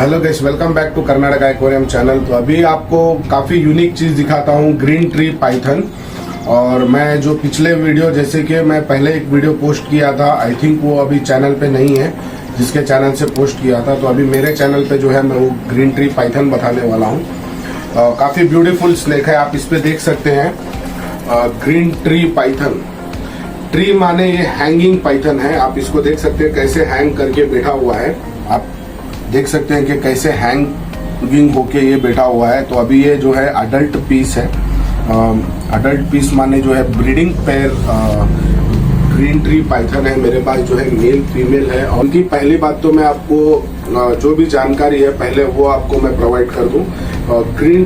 Hello guys, welcome back to Karnataka aquarium channel. तो अभी आपको काफ़ी यूनिक चीज़ दिखाता हूँ, ग्रीन ट्री पाइथन। और मैं जो पिछले वीडियो, जैसे कि मैं पहले एक वीडियो पोस्ट किया था, आई थिंक वो अभी चैनल पे नहीं है, जिसके चैनल से पोस्ट किया था। तो अभी मेरे चैनल पे जो है मैं वो ग्रीन ट्री पाइथन बताने वाला हूँ। काफ़ी ब्यूटीफुल स्नेक है, आप इस पे देख सकते हैं। ग्रीन ट्री पाइथन, ट्री माने ये हैंगिंग पाइथन है। आप इसको देख सकते हैं कैसे हैंग करके बैठा हुआ है। आप देख सकते हैं कि कैसे हैंगिंग होके ये बैठा हुआ है। तो अभी ये जो है अडल्ट पीस है। अडल्ट पीस माने जो है breeding pair green tree Python है। मेरे पास जो है मेल फीमेल है। और उनकी पहली बात तो मैं आपको जो भी जानकारी है पहले वो आपको मैं प्रोवाइड कर दूं। ग्रीन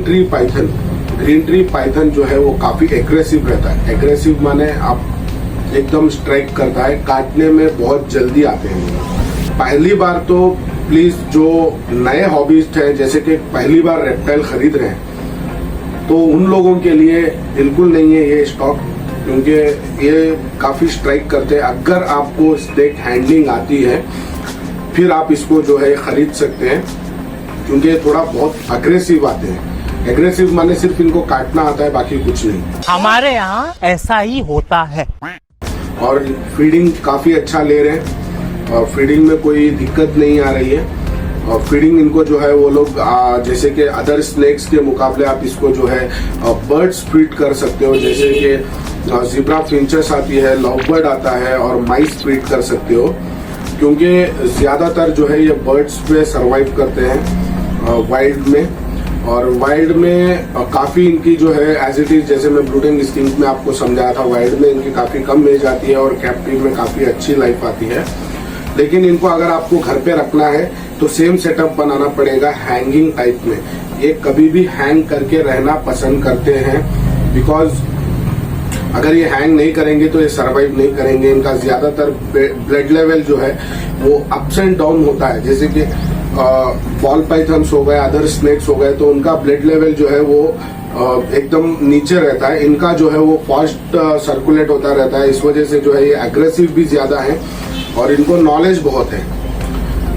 ट्री पाइथन जो है वो काफी एग्रेसिव रहता है। एग्रेसिव माने आप एकदम स्ट्राइक करता है, काटने में बहुत जल्दी आते हैं। पहली बार तो प्लीज जो नए हॉबीस्ट हैं, जैसे कि पहली बार रेप्टाइल खरीद रहे हैं, तो उन लोगों के लिए बिल्कुल नहीं है ये स्टॉक, क्योंकि ये काफी स्ट्राइक करते हैं। अगर आपको स्नेक हैंडलिंग आती है फिर आप इसको जो है खरीद सकते हैं, क्योंकि ये थोड़ा बहुत अग्रेसिव आते हैं। एग्रेसिव माने सिर्फ इनको काटना आता है, बाकी कुछ नहीं। हमारे यहाँ ऐसा ही होता है। और फीडिंग काफी अच्छा ले रहे हैं, और फीडिंग में कोई दिक्कत नहीं आ रही है। और फीडिंग इनको जो है वो लोग जैसे कि अदर स्नेक्स के मुकाबले आप इसको जो है बर्ड्स फीड कर सकते हो, जैसे कि ज़ीब्रा फिंचेस आती है, लव बर्ड आता है, और माइस फीड कर सकते हो, क्योंकि ज्यादातर जो है ये बर्ड्स पे सरवाइव करते हैं वाइल्ड में। और वाइल्ड में काफी इनकी जो है एज इट इज, जैसे मैं ब्रूडिंग इंस्टिंक्ट में आपको समझाया था, वाइल्ड में इनकी काफी कम एज आती है और कैप्टिव में काफी अच्छी लाइफ आती है। लेकिन इनको अगर आपको घर पे रखना है तो सेम सेटअप बनाना पड़ेगा हैंगिंग टाइप में। ये कभी भी हैंग करके रहना पसंद करते हैं, बिकॉज अगर ये हैंग नहीं करेंगे तो ये सरवाइव नहीं करेंगे। इनका ज्यादातर ब्लड लेवल जो है वो अप्स एंड डाउन होता है, जैसे कि बॉल पाइथन्स हो गए, अदर स्नेक्स हो गए, तो उनका ब्लड लेवल जो है वो एकदम नीचे रहता है। इनका जो है वो फास्ट सर्कुलेट होता रहता है। इस वजह से जो है ये एग्रेसिव भी ज्यादा है, और इनको नॉलेज बहुत है।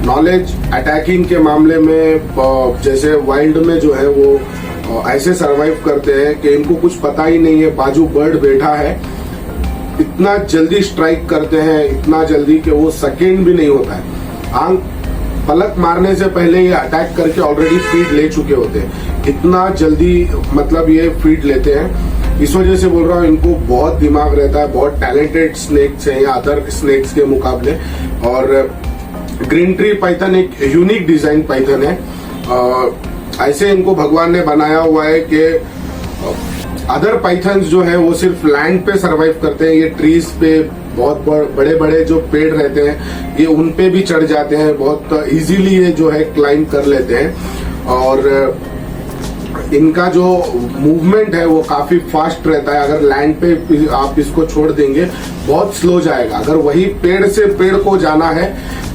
नॉलेज अटैकिंग के मामले में जैसे वाइल्ड में जो है वो ऐसे सरवाइव करते हैं कि इनको कुछ पता ही नहीं है, बाजू बर्ड बैठा है, इतना जल्दी स्ट्राइक करते हैं, इतना जल्दी कि वो सेकेंड भी नहीं होता है। आंख पलक मारने से पहले ये अटैक करके ऑलरेडी फीड ले चुके होते हैं। इतना जल्दी मतलब ये फीड लेते हैं। इस वजह से बोल रहा हूँ, इनको बहुत दिमाग रहता है, बहुत टैलेंटेड स्नेक्स हैं या अदर स्नेक्स के मुकाबले। और ग्रीन ट्री पाइथन एक यूनिक डिजाइन पाइथन है। ऐसे इनको भगवान ने बनाया हुआ है कि अदर पाइथन्स जो है वो सिर्फ लैंड पे सरवाइव करते हैं, ये ट्रीज पे बहुत बड़े बड़े जो पेड़ रहते हैं ये उन पे भी चढ़ जाते हैं, बहुत इजीली ये जो है क्लाइंब कर लेते हैं। और इनका जो मूवमेंट है वो काफी फास्ट रहता है। अगर लैंड पे आप इसको छोड़ देंगे बहुत स्लो जाएगा, अगर वही पेड़ से पेड़ को जाना है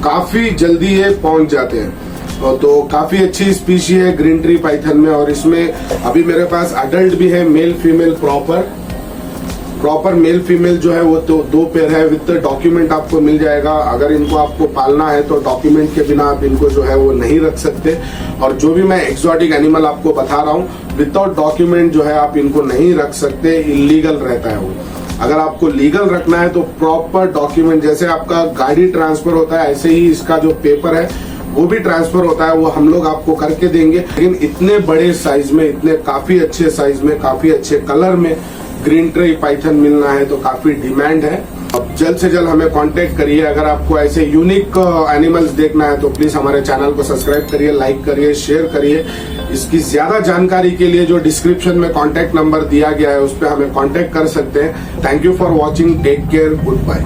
काफी जल्दी ये पहुंच जाते हैं। तो काफी अच्छी स्पीशी है ग्रीन ट्री पाइथन में। और इसमें अभी मेरे पास अडल्ट भी है, male female proper male female जो है वो तो 2 पेयर है, विद डॉक्यूमेंट आपको मिल जाएगा। अगर इनको आपको पालना है तो डॉक्यूमेंट के बिना आप इनको जो है वो नहीं रख सकते। और जो भी मैं एक्सोटिक एनिमल आपको बता रहा हूँ, विदाउट डॉक्यूमेंट जो है आप इनको नहीं रख सकते, इलीगल रहता है वो। अगर आपको लीगल रखना है तो प्रॉपर डॉक्यूमेंट, जैसे आपका गाड़ी ट्रांसफर होता है ऐसे ही इसका जो पेपर है वो भी ट्रांसफर होता है, वो हम लोग आपको करके देंगे। लेकिन इतने बड़े साइज में, इतने काफी अच्छे साइज में, काफी अच्छे कलर में ग्रीन ट्री पाइथन मिलना है तो काफी डिमांड है। अब जल्द से जल्द हमें कांटेक्ट करिए। अगर आपको ऐसे यूनिक एनिमल्स देखना है तो प्लीज हमारे चैनल को सब्सक्राइब करिए, लाइक करिए, शेयर करिए। इसकी ज्यादा जानकारी के लिए जो डिस्क्रिप्शन में कांटेक्ट नंबर दिया गया है उस पर हमें कांटेक्ट कर सकते हैं। Thank you for watching, take care, good bye.